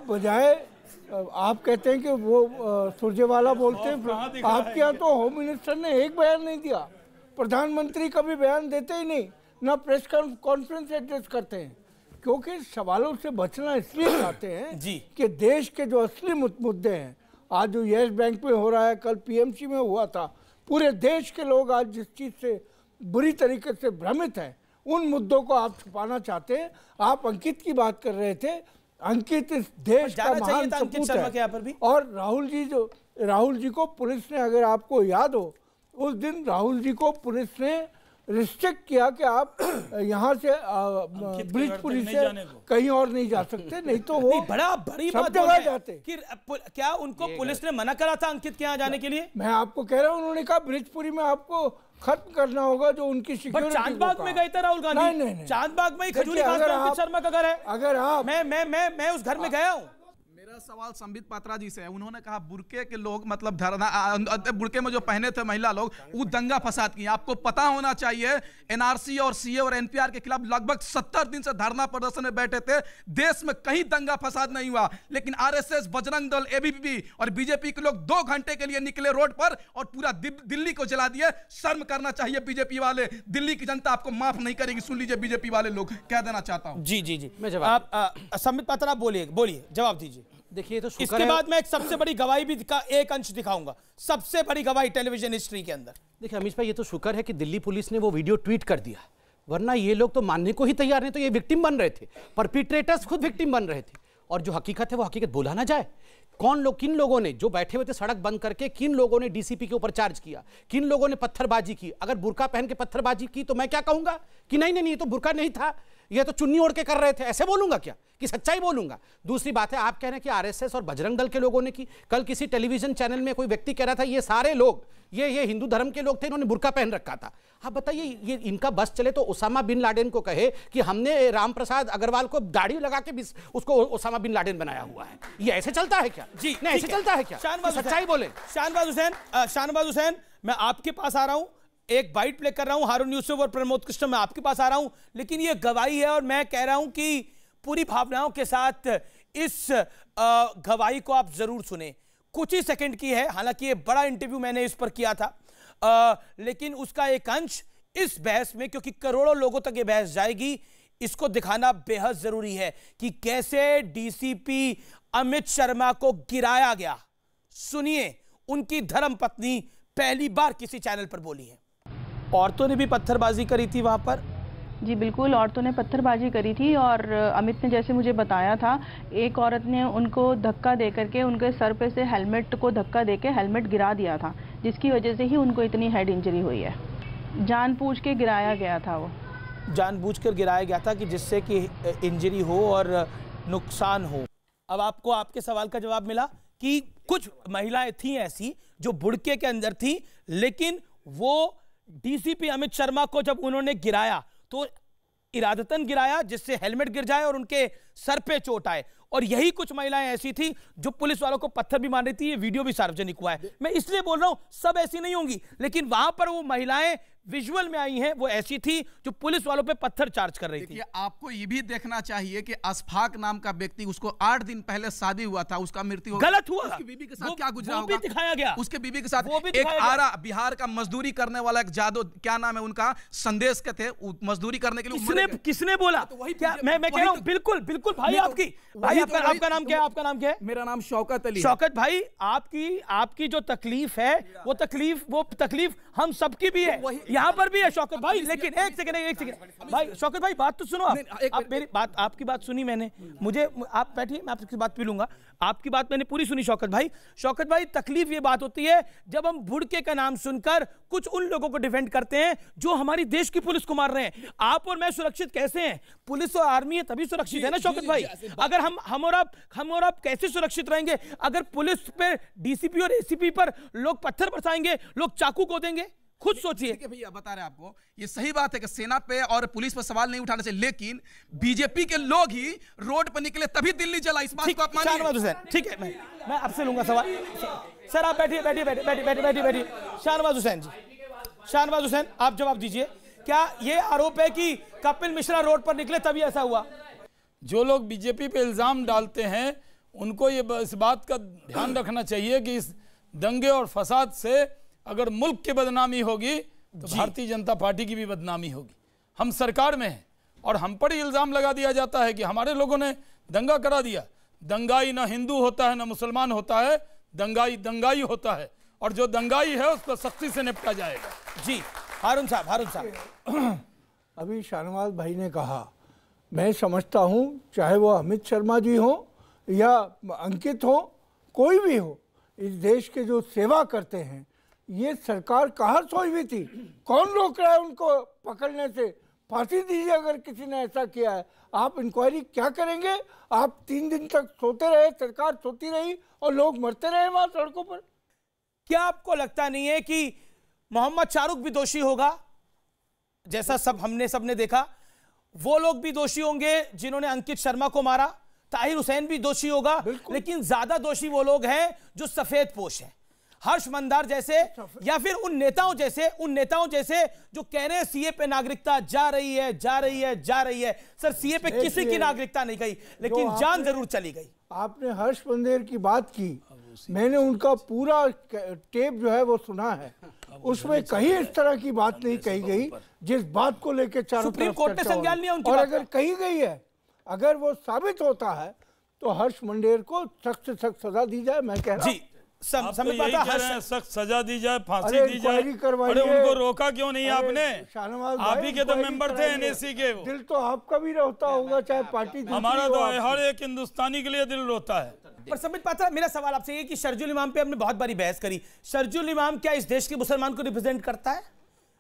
बजाय आप कहते हैं कि वो सुरजेवाला बोलते हैं, आपके यहाँ तो होम मिनिस्टर ने एक बयान नहीं दिया, प्रधानमंत्री कभी बयान देते ही नहीं, ना प्रेस कॉन्फ्रेंस एड्रेस करते हैं, क्योंकि सवालों से बचना इसलिए चाहते हैं कि देश के जो असली मुद्दे हैं, आज जो येस बैंक में हो रहा है, कल पीएमसी में हुआ था, पूरे देश के लोग आज जिस चीज़ से बुरी तरीके से भ्रमित हैं, उन मुद्दों को आप छुपाना चाहते हैं। आप अंकित की बात कर रहे थे, अंकित इस देश का महान सपूत है। और राहुल जी को पुलिस ने, अगर आपको याद हो, उस दिन राहुल जी को पुलिस ने रिस्ट्रिक्ट किया कि आप यहाँ से ब्रिजपुरी से कहीं और नहीं जा सकते, नहीं तो वो बड़ी सब जगह जाते। क्या उनको पुलिस ने मना करा था अंकित के यहाँ जाने के लिए? मैं आपको कह रहा हूँ, उन्होंने कहा ब्रिजपुरी में आपको खत्म करना होगा जो उनकी सिक्योरिटी। चांदबाग में गए थे राहुल गांधी? नहीं। चांदबाग में खजूरी खास पे अंकित शर्मा का घर है। अगर आप मैं उस घर में गया हूँ। मेरा सवाल संबित पात्रा जी से है। उन्होंने कहा बुर्के के लोग मतलब बुर्के में जो पहने थे महिला लोग वो दंगा फसाद किए। आपको पता होना चाहिए एनआरसी और सीए और एनपीआर के खिलाफ लगभग 70 दिन से धरना प्रदर्शन में बैठे थे। देश में कहीं दंगा फसाद नहीं हुआ, लेकिन आरएसएस, बजरंग दल, एबीवीपी और बीजेपी के लोग 2 घंटे के लिए निकले रोड पर और पूरा दिल्ली को जला दिए। शर्म करना चाहिए बीजेपी वाले। दिल्ली की जनता आपको माफ नहीं करेगी। सुन लीजिए बीजेपी वाले लोग, कह देना चाहता हूं। जी जी जी, मैं जवाब संबित पात्रा बोलिए जवाब दीजिए। देखिए तो इसके बाद मैं एक सबसे बड़ी गवाही भी का एक अंश दिखाऊंगा, सबसे बड़ी गवाही टेलीविजन हिस्ट्री के अंदर। देखिए अमीश भाई, ये तो शुक्र है कि दिल्ली पुलिस ने वो वीडियो ट्वीट कर दिया, वरना ये लोग तो मानने को ही तैयार नहीं। तो ये विक्टिम बन रहे थे, परपिट्रेटर्स खुद विक्टिम बन रहे थे, और जो हकीकत है वो हकीकत बोला ना जाए। किन लोगों ने, जो बैठे हुए थे सड़क बंद करके, किन लोगों ने डीसीपी के ऊपर चार्ज किया, किन लोगों ने पत्थरबाजी की। अगर बुर्का पहन के पत्थरबाजी की तो मैं क्या कहूंगा कि नहीं नहीं, ये तो बुर्का नहीं था, ये तो चुन्नी ओढ़ के कर रहे थे, ऐसे बोलूंगा क्या कि सच्चाई बोलूंगा। दूसरी बात है, आप कह रहे हैं कि आरएसएस और बजरंग दल के लोगों ने की। कल किसी टेलीविजन चैनल में कोई व्यक्ति कह रहा था ये सारे लोग ये हिंदू धर्म के लोग थे, इन्होंने बुर्का पहन रखा था। आप बताइए, ये इनका बस चले तो ओसामा बिन लादेन को कहे कि हमने राम प्रसाद अग्रवाल को दाढ़ी लगा के उसको ओसामा बिन लादेन बनाया हुआ है। ये ऐसे चलता है क्या? जी नहीं, ऐसे चलता है क्या? सच्चाई बोले। शाहनवाज हुसैन, मैं आपके पास आ रहा हूं, एक बाइट प्ले कर रहा हूं। हारून यूसुफ और प्रमोद कृष्ण, मैं आपके पास आ रहा हूं, लेकिन ये गवाही है और मैं कह रहा हूं कि पूरी भावनाओं के साथ इस गवाही को आप जरूर सुने। कुछ ही सेकंड की है, हालांकि ये बड़ा इंटरव्यू मैंने इस पर किया था, लेकिन उसका एक अंश इस बहस में, क्योंकि करोड़ों लोगों तक ये बहस जाएगी, इसको दिखाना बेहद जरूरी है कि कैसे डीसीपी अमित शर्मा को गिराया गया। सुनिए, उनकी धर्मपत्नी पहली बार किसी चैनल पर बोली है। औरतों ने भी पत्थरबाजी करी थी वहां पर। जी बिल्कुल, औरतों ने पत्थरबाजी करी थी और अमित ने जैसे मुझे बताया था, एक औरत ने उनको धक्का दे करके उनके सर पे से हेलमेट को धक्का देके हेलमेट गिरा दिया था, जिसकी वजह से ही उनको इतनी हेड इंजरी हुई है। जानबूझ के गिराया गया था, वो जानबूझकर गिराया गया था कि जिससे कि इंजरी हो और नुकसान हो। अब आपको आपके सवाल का जवाब मिला कि कुछ महिलाएं थी ऐसी जो बुड़के के अंदर थी, लेकिन वो डीसीपी अमित शर्मा को जब उन्होंने गिराया तो इरादतन गिराया जिससे हेलमेट गिर जाए और उनके सर पे चोट आए। और यही कुछ महिलाएं ऐसी थी जो पुलिस वालों को पत्थर भी मार रही थी। ये वीडियो भी सार्वजनिक हुआ है। मैं इसलिए बोल रहा हूं सब ऐसी नहीं होंगी, लेकिन वहां पर वो महिलाएं विजुअल में आई हैं, वो ऐसी थी जो पुलिस वालों पे पत्थर चार्ज कर रही थी। आपको ये भी देखना चाहिए कि अशफाक नाम का व्यक्ति, उसको 8 दिन पहले शादी हुआ था, उसका मृत्यु गलत हुआ, उसकी बीबी के साथ क्या गुजरा होगा, वो भी दिखाया गया। उसके बीबी के साथ एक आरा बिहार का मजदूरी करने वाला एक जादव, क्या नाम है उनका, संदेश के थे, मजदूरी करने के लिए किसने बोला? क्या मैं कह रहा हूं, बिल्कुल बिल्कुल भाई, आपकी भाई आपका नाम क्या है? आपका नाम क्या है? मेरा नाम शौकत अली। शौकत भाई, आपकी जो तकलीफ है वो तकलीफ हम सबकी भी है, यहां पर भी है शौकत भाई। लेकिन एक सेकंड भाई, शौकत भाई बात तो सुनो। आप मेरी बात, आपकी बात सुनी मैंने, मुझे आप बैठिए, मैं आपकी बात पी लूंगा। आपकी बात मैंने पूरी सुनी शौकत भाई। शौकत भाई, तकलीफ ये बात होती है जब हम बुड़के का नाम सुनकर कुछ उन लोगों को डिफेंड करते हैं जो हमारी देश की पुलिस को मार रहे हैं। आप और मैं सुरक्षित कैसे हैं? पुलिस और आर्मी है तभी सुरक्षित है ना शौकत भाई। अगर हम और आप कैसे सुरक्षित रहेंगे अगर पुलिस पे, डीसीपी और एसीपी पर लोग पत्थर बरसाएंगे, लोग चाकू को देंगे? खुद सोचिए। भैया बता रहे आपको, ये सही बात है कि सेना पे और पुलिस पर सवाल नहीं उठाना चाहिए, लेकिन बीजेपी के लोग ही रोड पर निकले तभी दिल्ली जला। इस बात को आप मानिए? शाहनवाज हुसैन, ठीक है, मैं आपसे लूंगा सवाल। सर आप बैठिए। शाहनवाज हुसैन जी, शाहनवाज हुसैन आप जवाब दीजिए। क्या ये आरोप है कि कपिल मिश्रा रोड पर निकले तभी ऐसा हुआ? जो लोग बीजेपी पे इल्जाम डालते हैं उनको ये इस बात का ध्यान रखना चाहिए कि इस दंगे और फसाद से अगर मुल्क की बदनामी होगी तो भारतीय जनता पार्टी की भी बदनामी होगी। हम सरकार में हैं और हम पर ही इल्जाम लगा दिया जाता है कि हमारे लोगों ने दंगा करा दिया। दंगाई ना हिंदू होता है ना मुसलमान होता है, दंगाई होता है, और जो दंगाई है उसको सख्ती से निपटा जाएगा। जी हारून साहब। अभी शाहनवाज भाई ने कहा, मैं समझता हूँ चाहे वो अमित शर्मा जी हो या अंकित हो, कोई भी हो, इस देश के जो सेवा करते हैं, ये सरकार कहाँ सोई हुई थी? कौन रोक रहा है उनको पकड़ने से? फांसी दीजिए अगर किसी ने ऐसा किया है। आप इंक्वायरी क्या करेंगे? आप 3 दिन तक सोते रहे, सरकार सोती रही और लोग मरते रहे वहां सड़कों पर। क्या आपको लगता नहीं है कि मोहम्मद शाहरुख भी दोषी होगा? जैसा सबने देखा, वो लोग भी दोषी होंगे जिन्होंने अंकित शर्मा को मारा, ताहिर हुसैन भी दोषी होगा, लेकिन ज्यादा दोषी वो लोग हैं जो सफेद पोश हैं, हर्ष मंदार जैसे, या फिर उन नेताओं जैसे जो कह रहे हैं सीए पे नागरिकता जा रही है। सर, सीए पे किसी की नागरिकता नहीं गई, लेकिन जान जरूर चली गई। आपने हर्ष मंदेर की बात की, मैंने उनका पूरा टेप जो है वो सुना है, उसमें कहीं इस तरह की बात नहीं कही गई जिस बात को लेकर चारों सुप्रीम तरफ कोर्ट ने संज्ञान लिया उनकी और बात अगर कही गई है, अगर वो साबित होता है तो हर्ष मंडेर को सख्त से सख्त सजा दी जाए। मैं कह रहा हूं सख्त सजा दी जाए, फांसी दी जाए। अरे उनको रोका क्यों नहीं आपने? आप ही के तो मेंबर थे एनएसी के। दिल तो आपका भी रोता होगा, चाहे पार्टी हमारा तो हर एक हिंदुस्तानी के लिए दिल रोता है। पर संबित पात्रा, मेरा सवाल आपसे ये कि शरजील इमाम पे हमने बहुत बारी बहस करी, शरजील इमाम क्या इस देश के मुसलमान को रिप्रेजेंट करता है?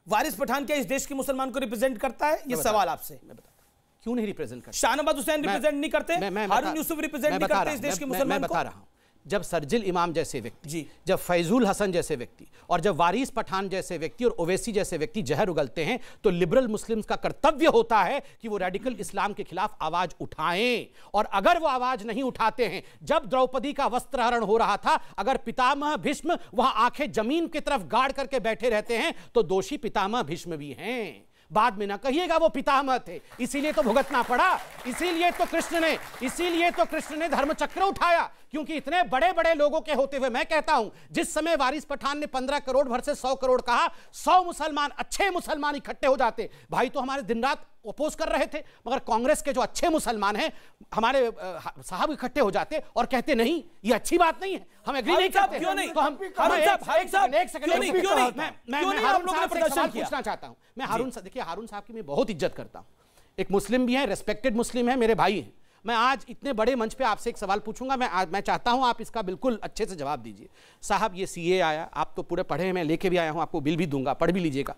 वारिस पठान क्या इस देश के मुसलमान को रिप्रेजेंट करता है? ये सवाल आपसे। क्यों नहीं रिप्रेजेंट करता? शाहनवाज हुसैन रिप्रेजेंट नहीं करते, हारून यूसुफ रिप्रेजेंट नहीं करते इस देश के मुसलमान को। बता रहा हूं, जब शरजील इमाम जैसे व्यक्ति, जब फैजुल हसन जैसे व्यक्ति और जब वारिस पठान जैसे व्यक्ति और ओवैसी जैसे व्यक्ति जहर उगलते हैं, तो लिबरल मुस्लिम्स का कर्तव्य होता है कि वो रेडिकल इस्लाम के खिलाफ आवाज उठाएं। और अगर वो आवाज नहीं उठाते हैं, जब द्रौपदी का वस्त्रहरण हो रहा था, अगर पितामह भीष्म वहां आंखें जमीन की तरफ गाड़ करके बैठे रहते हैं, तो दोषी पितामह भीष्म भी हैं। बाद में ना कहिएगा वो पितामह थे, इसीलिए तो भुगतना पड़ा, इसीलिए तो कृष्ण ने धर्मचक्र उठाया, क्योंकि इतने बड़े बड़े लोगों के होते हुए मैं कहता हूं, जिस समय वारिस पठान ने 15 करोड़ भर से 100 करोड़ कहा, 100 मुसलमान, अच्छे मुसलमान इकट्ठे हो जाते, भाई तो हमारे दिन रात अपोज कर रहे थे, मगर कांग्रेस के जो अच्छे मुसलमान हैं हमारे साहब इकट्ठे हो जाते और कहते नहीं ये अच्छी बात नहीं है, हम एग्री नहीं करते। क्यों नहीं? तो हम एक सेकंड मैं हारून साहब से सवाल पूछना चाहता हूं। मैं हारून साहब, देखिए हारून साहब की मैं बहुत इज्जत करता हूं, एक मुस्लिम भी है, रेस्पेक्टेड मुस्लिम है, मेरे भाई हैं। मैं आज इतने बड़े मंच पे आपसे एक सवाल पूछूंगा, मैं चाहता हूं आप इसका बिल्कुल अच्छे से जवाब दीजिए। साहब ये सीए आया, आप तो पूरे पढ़े हैं, मैं लेके भी आया हूं, आपको बिल भी दूंगा, पढ़ भी लीजिएगा।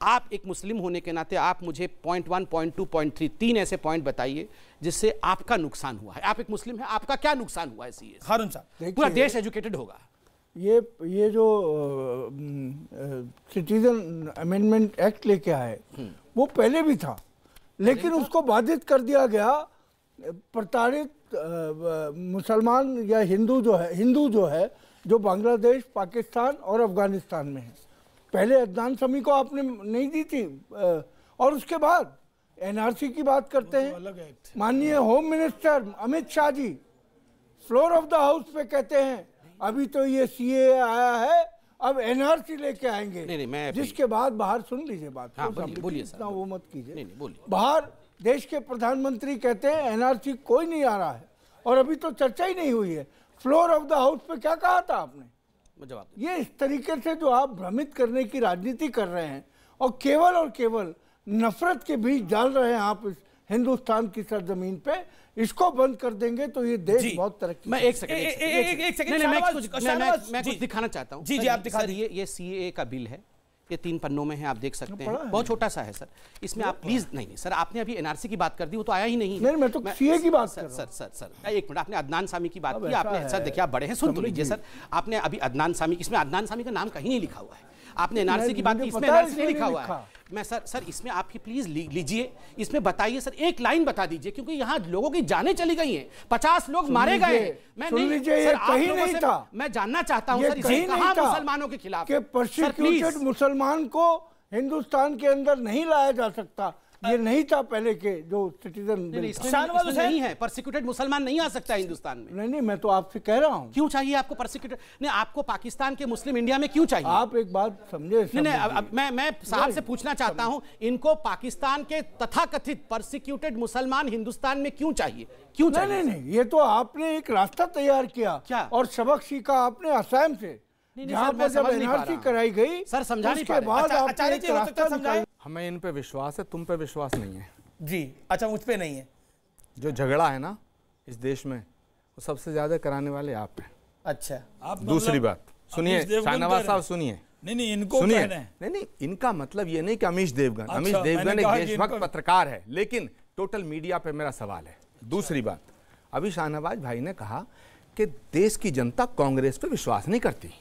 आप एक मुस्लिम होने के नाते आप मुझे पॉइंट 1, पॉइंट 2, पॉइंट 3, 3 ऐसे पॉइंट बताइए जिससे आपका नुकसान हुआ है। आप एक मुस्लिम हैं, आपका क्या नुकसान हुआ है सीए से? हारून साहब, पूरा देश एजुकेटेड होगा। ये जो सिटीजन अमेंडमेंट एक्ट लेके आए वो पहले भी था, लेकिन उसको बाधित कर दिया गया प्रताड़ित मुसलमान या हिंदू जो है जो बांग्लादेश, पाकिस्तान और अफगानिस्तान में है। पहले अदनान समी को आपने नहीं दी थी, और उसके बाद एनआरसी की बात करते हैं। माननीय home minister Amit Shah ji floor of the house पे कहते हैं अभी तो ये सीए आया है, अब एनआरसी लेके आएंगे। नहीं, जिसके बाद बाहर सुन लीजिए बात, बोलिए सर, वो मत कीजिए। नहीं बोलिए। बाहर देश के प्रधानमंत्री कहते हैं एनआरसी कोई नहीं आ रहा है, और अभी तो चर्चा ही नहीं हुई है। फ्लोर ऑफ द हाउस पे क्या कहा था आपने? जवाब। ये इस तरीके से जो आप भ्रमित करने की राजनीति कर रहे हैं और केवल नफरत के बीज डाल रहे हैं आप इस हिंदुस्तान की सरजमीन पे, इसको बंद कर देंगे तो ये देश बहुत तरक्की। मैं एक सेकंड मैं कुछ दिखाना चाहता हूं। जी आप दिखा दीजिए। ये सीएए का बिल है, ये 3 पन्नों में है, आप देख सकते हैं, बहुत छोटा सा है सर। इसमें आप प्लीज नहीं सर, आपने अभी एनआरसी की बात कर दी, वो तो आया ही नहीं। मैं तो सीए की बात कर रहा हूं। सर एक मिनट, आपने अदनान सामी की बात की, आपने सर देखिए आप बड़े हैं, सुन तो लीजिए सर। आपने अभी अदनान सामी, इसमें अदनान सामी का नाम कहीं नहीं लिखा हुआ है। आपने एनआरसी की बात की, इसमें एनआरसी नहीं लिखा हुआ है। मैं सर इसमें आपकी प्लीज लीजिए, इसमें बताइए सर, एक लाइन बता दीजिए, क्योंकि यहाँ लोगों की जानें चली गई हैं, 50 लोग मारे गए हैं। मैं नहीं था, मैं जानना चाहता हूँ सर, कहाँ मुसलमानों के खिलाफ के परसिक्यूटेड मुसलमान को हिंदुस्तान के अंदर नहीं लाया जा सकता। ये नहीं था पहले के जो सिटीजन नहीं है, परसिक्यूटेड मुसलमान नहीं आ सकता हिंदुस्तान में। नहीं, मैं तो आपसे कह रहा हूँ। क्यों चाहिए आपको परसिक्यूटेड? नहीं, आपको पाकिस्तान के मुस्लिम इंडिया में क्यों चाहिए? आप एक बात समझे। नहीं, मैं साहब से पूछना चाहता हूँ, इनको पाकिस्तान के तथाकथित परसिक्यूटेड मुसलमान हिंदुस्तान में क्यों चाहिए? क्यों चाहिए? नहीं, ये तो आपने एक रास्ता तैयार किया क्या, और सबक सीखा आपने असम से, जहाँ पर जब एनआरसी कराई गई सर, समझा नहीं पा रहे। हमें इन पे विश्वास है, तुम पे विश्वास नहीं है जी। अच्छा, मुझ पे नहीं है। जो झगड़ा है ना इस देश में, वो सबसे ज्यादा कराने वाले आप हैं। अच्छा, आप दूसरी बात सुनिए, शाहनवाज साहब सुनिए। नहीं, इनको सुनिए। नहीं, इनका मतलब ये नहीं कि अमीश देवगन, अमीश देवगन एक देशभक्त पत्रकार है, लेकिन टोटल मीडिया पे मेरा सवाल है। दूसरी बात, अभी शाहनवाज भाई ने कहा कि देश की जनता कांग्रेस पे विश्वास नहीं करती।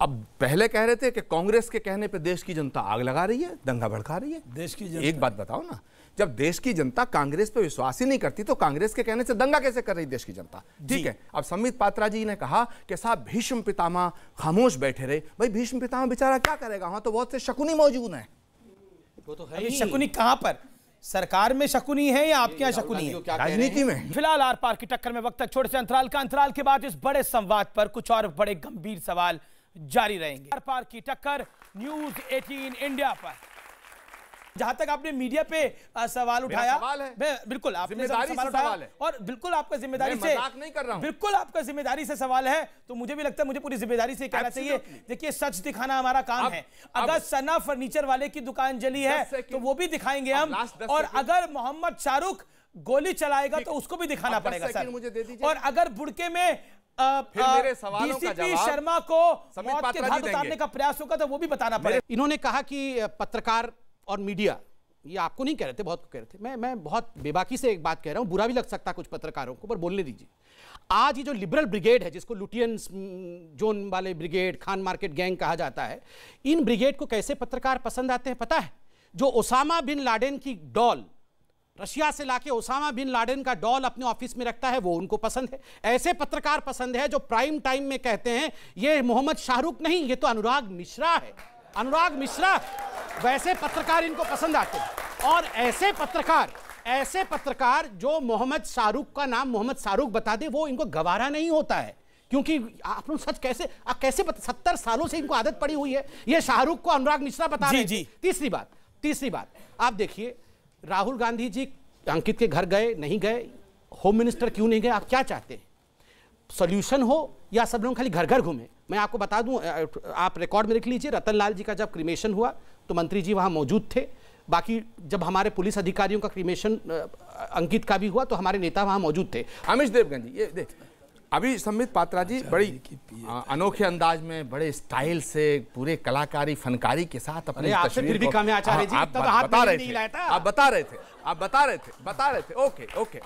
अब पहले कह रहे थे कि कांग्रेस के कहने पे देश की जनता आग लगा रही है, दंगा भड़का रही है। देश की जनता, एक बात बताओ ना, जब देश की जनता कांग्रेस पे विश्वास ही नहीं करती तो कांग्रेस के कहने से दंगा कैसे कर रही देश की जनता? ठीक है, अब संबित पात्रा जी ने कहा कि साहब भीष्म पितामह खामोश बैठे रहे। भाई भीष्म पितामह बेचारा क्या करेगा, वहां तो बहुत से शकुनी मौजूद हैं। वो तो है। शकुनी कहां पर? सरकार में शकुनी है या आपके यहाँ शकुनी है? राजनीति में। फिलहाल आर पार की टक्कर में वक्त तक छोटे से अंतराल के बाद इस बड़े संवाद पर कुछ और बड़े गंभीर सवाल जारी रहेंगे। आर पार की टक्कर न्यूज 18 इंडिया पर। जहां तक आपने मीडिया पे सवाल उठाया, बिल्कुल आपने सवाल उठाया और बिल्कुल आपका जिम्मेदारी से, नहीं कर रहा हूं, बिल्कुल आपका जिम्मेदारी से सवाल है, तो मुझे भी लगता है मुझे पूरी जिम्मेदारी से कहना चाहिए। देखिए सच दिखाना हमारा काम है। अगर सना फर्नीचर वाले की दुकान जली है तो वो भी दिखाएंगे हम, और अगर मोहम्मद शाहरुख गोली चलाएगा तो उसको भी दिखाना पड़ेगा सर। और अगर बुड़के में डीसीपी शर्मा को मौत के घाट उतारने का प्रयास होगा तो वो भी बताना पड़ेगा। इन्होंने कहा कि पत्रकार और मीडिया, ये आपको नहीं कह रहे थे, बहुत को कह रहे थे, मैं बहुत बेबाकी से एक बात कह रहा हूं, बुरा भी लग सकता है कुछ पत्रकारों को, पर बोलने दीजिए। आज ये जो लिबरल ब्रिगेड है, जिसको लुटियन जोन वाले ब्रिगेड, खान मार्केट गैंग कहा जाता है, इन ब्रिगेड को कैसे पत्रकार पसंद आते हैं पता है? जो ओसामा बिन लादेन की डॉल रशिया से लाके ओसामा बिन लादेन का डॉल अपने ऑफिस में रखता है, वो उनको पसंद है। ऐसे पत्रकार पसंद है जो प्राइम टाइम में कहते हैं ये मोहम्मद शाहरुख नहीं, ये तो अनुराग मिश्रा है, अनुराग मिश्रा। वैसे पत्रकार इनको पसंद आते हैं। और ऐसे पत्रकार जो मोहम्मद शाहरुख का नाम मोहम्मद शाहरुख बता दे, वो इनको गवारा नहीं होता है। क्योंकि आप लोग सच कैसे 70 सालों से इनको आदत पड़ी हुई है, ये शाहरुख को अनुराग मिश्रा बता रहे हैं। तीसरी बात आप देखिए, राहुल गांधी जी अंकित के घर गए नहीं गए, होम मिनिस्टर क्यों नहीं गए, आप क्या चाहते हैं? सॉल्यूशन हो या सब लोग खाली घर घर घूमे? मैं आपको बता दूं, आप रिकॉर्ड में लिख लीजिए, रतन लाल जी का जब क्रिमेशन हुआ तो मंत्री जी वहां मौजूद थे। बाकी जब हमारे पुलिस अधिकारियों का क्रिमेशन अंकित का भी हुआ तो हमारे नेता वहां मौजूद थे। अमिश देवगन जी, ये देख, अभी संबित पात्रा जी बड़ी अनोखे अंदाज में, बड़े स्टाइल से, पूरे कलाकारी फनकारी के साथ अपनी तस्वीर भी कम है आचार्य जी, आप बता रहे थे।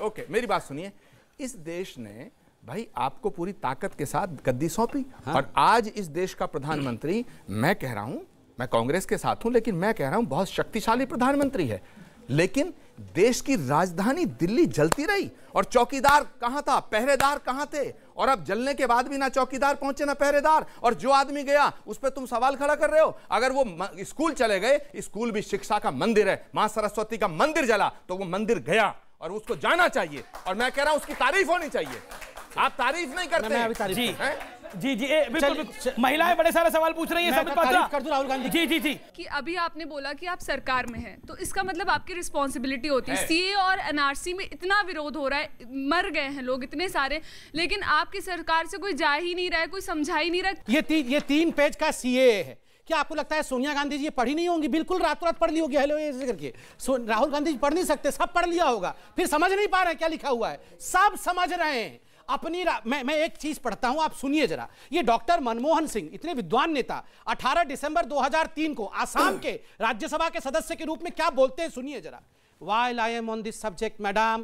ओके, मेरी बात सुनिए। इस देश ने भाई आपको पूरी ताकत के साथ गद्दी सौंपी, और आज इस देश का प्रधानमंत्री, मैं कह रहा हूं, मैं कांग्रेस के साथ हूं, लेकिन मैं कह रहा हूं बहुत शक्तिशाली प्रधानमंत्री है। लेकिन देश की राजधानी दिल्ली जलती रही, और चौकीदार कहां था, पहरेदार कहां थे? और अब जलने के बाद भी ना चौकीदार पहुंचे ना पहरेदार, और जो आदमी गया उस पर तुम सवाल खड़ा कर रहे हो। अगर वो स्कूल चले गए, स्कूल भी शिक्षा का मंदिर है, मां सरस्वती का मंदिर जला तो वो मंदिर गया और उसको जाना चाहिए, और मैं कह रहा हूं उसकी तारीफ होनी चाहिए। आप तारीफ नहीं करते। जी, बिल्कुल। महिलाएं बड़े सारे सवाल पूछ रही हैं। राहुल गांधी जी कि अभी आपने बोला कि आप सरकार में हैं, तो इसका मतलब आपकी रिस्पॉन्सिबिलिटी होती है। सीए और एनआरसी में इतना विरोध हो रहा है, मर गए हैं लोग इतने सारे, लेकिन आपकी सरकार से कोई जा ही नहीं रहा है, कोई समझा ही नहीं रहा। ये 3 पेज का सीए है। क्या आपको लगता है सोनिया गांधी जी ये पढ़ी नहीं होंगी? बिल्कुल रातों रात पढ़ ली होगी। हेलो ऐसे करके राहुल गांधी जी पढ़ नहीं सकते, सब पढ़ लिया होगा, फिर समझ नहीं पा रहे क्या लिखा हुआ है। सब समझ रहे हैं अपनी। मैं एक चीज पढ़ता हूं, आप सुनिए जरा। ये डॉक्टर मनमोहन सिंह, इतने विद्वान नेता, 18 दिसंबर 2003 को आसाम के राज्यसभा के सदस्य के रूप में क्या बोलते हैं, सुनिए जरा। While I am on this subject, madam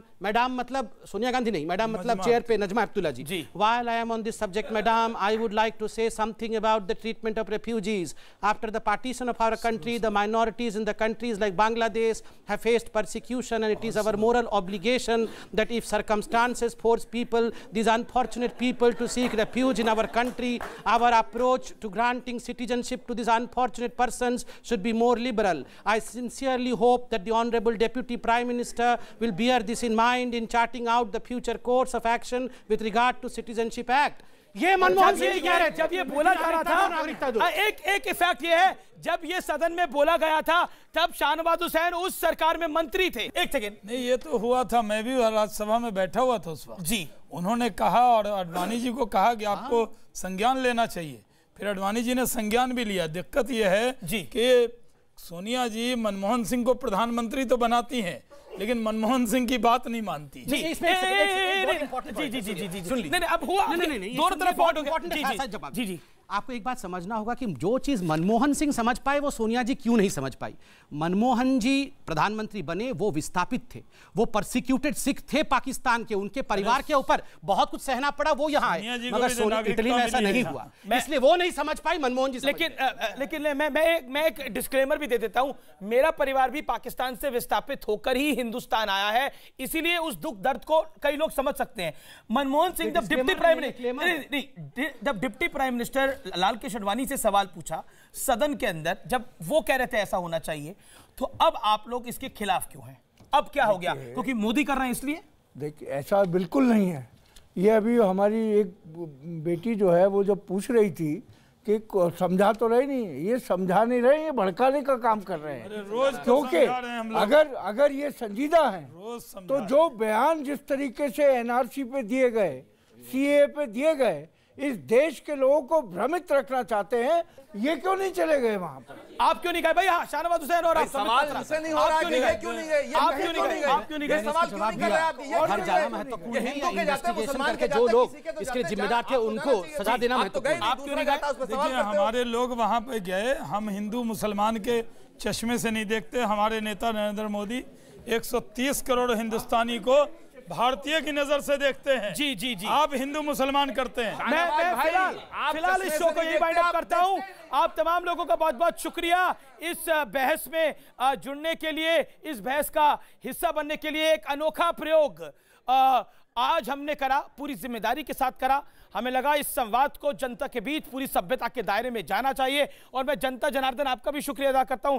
मतलब सोनिया गांधी नहीं, मैडम मतलब चेयर पे नजमा हेपतुल्ला जी। While I am on this subject, madam, I would like to say something about the treatment of refugees. After the partition of our country, the minorities in the countries like Bangladesh have faced persecution, and it is our moral obligation that if circumstances force people, these unfortunate people, to seek refuge in our country, our approach to granting citizenship to these unfortunate persons should be more liberal. I sincerely hope that the Honorable Deputy Prime Minister will bear this in mind in charting out the future course of action with regard to Citizenship Act. ये मनमोहन सिंह कह रहे, जब ये बोला जा रहा था, एक इफेक्ट ये है, जब ये सदन में बोला गया था तब शाहनवाज हुसैन उस सरकार में मंत्री थे। एक सेकेंड, नहीं ये तो हुआ था, मैं भी राज्यसभा में बैठा हुआ था उस वक्त जी। उन्होंने कहा और आडवाणी जी को कहा कि आपको संज्ञान लेना चाहिए, फिर आडवाणी जी ने संज्ञान भी लिया। दिक्कत यह है कि सोनिया जी मनमोहन सिंह को प्रधानमंत्री तो बनाती हैं, लेकिन मनमोहन सिंह की बात नहीं मानती। जी, अब हुआ दोनों तरफ पॉइंट हो गया। जी, आपको एक बात समझना होगा कि जो चीज मनमोहन सिंह समझ पाए वो सोनिया जी क्यों नहीं समझ पाई। मनमोहन जी प्रधानमंत्री बने, वो विस्थापित थे, वो परसिक्यूटेड सिख थे पाकिस्तान के, उनके परिवार के ऊपर बहुत कुछ सहना पड़ा, वो यहाँ आए, मगर इटली में ऐसा नहीं हुआ, इसलिए वो नहीं समझ पाई, मनमोहन जी। लेकिन मैं एक डिस्क्लेमर भी दे देता हूं, मेरा परिवार भी पाकिस्तान से विस्थापित होकर ही हिंदुस्तान आया है, इसीलिए उस दुख दर्द को कई लोग समझ सकते हैं। मनमोहन सिंह जब deputy prime minister Lal Krishna Advani से सवाल पूछा सदन के अंदर, जब वो कह रहे थे ऐसा होना चाहिए, तो अब आप लोग इसके खिलाफ क्यों हैं? अब क्या हो गया? क्योंकि मोदी कर रहे हैं इसलिए? देखिए, ऐसा बिल्कुल नहीं है। ये अभी हमारी एक बेटी जो है वो जब पूछ रही थी कि समझा तो रहे नहीं, ये समझा नहीं रहे, ये भड़काने का काम कर रहे हैं। क्योंकि अगर ये संजीदा है तो जो बयान जिस तरीके से एनआरसी पे दिए गए, सीए पे दिए गए, इस देश के लोगों को भ्रमित रखना चाहते हैं, ये क्यों नहीं चले गए वहां पर? आप क्यों नहीं गए भाई? शाहनवाज हुसैन और आप सवाल हमसे नहीं हो रहा है, ये क्यों नहीं गए? आप क्यों नहीं गए? आप क्यों नहीं गए? सवाल क्यों नहीं कर रहे आप? ये हर जाना महत्वपूर्ण है, इन्वेस्टिगेशन करके जो लोग इसके जिम्मेदार थे उनको सजा देना महत्वपूर्ण है। आप क्यों नहीं गए? देखिए, हमारे लोग वहां पे गए, हम हिंदू मुसलमान के चश्मे से नहीं देखते। हमारे नेता नरेंद्र मोदी 130 करोड़ हिंदुस्तानी को भारतीय की नजर से देखते हैं। जी जी जी, आप हिंदू मुसलमान करते हैं। मैं फिलहाल इस शो को यही वाइंड अप करता हूं। आप तमाम लोगों का बहुत बहुत शुक्रिया इस बहस में जुड़ने के लिए, इस बहस का हिस्सा बनने के लिए। एक अनोखा प्रयोग आज हमने करा, पूरी जिम्मेदारी के साथ करा। हमें लगा इस संवाद को जनता के बीच पूरी सभ्यता के दायरे में जाना चाहिए, और मैं जनता जनार्दन आपका भी शुक्रिया अदा करता हूं।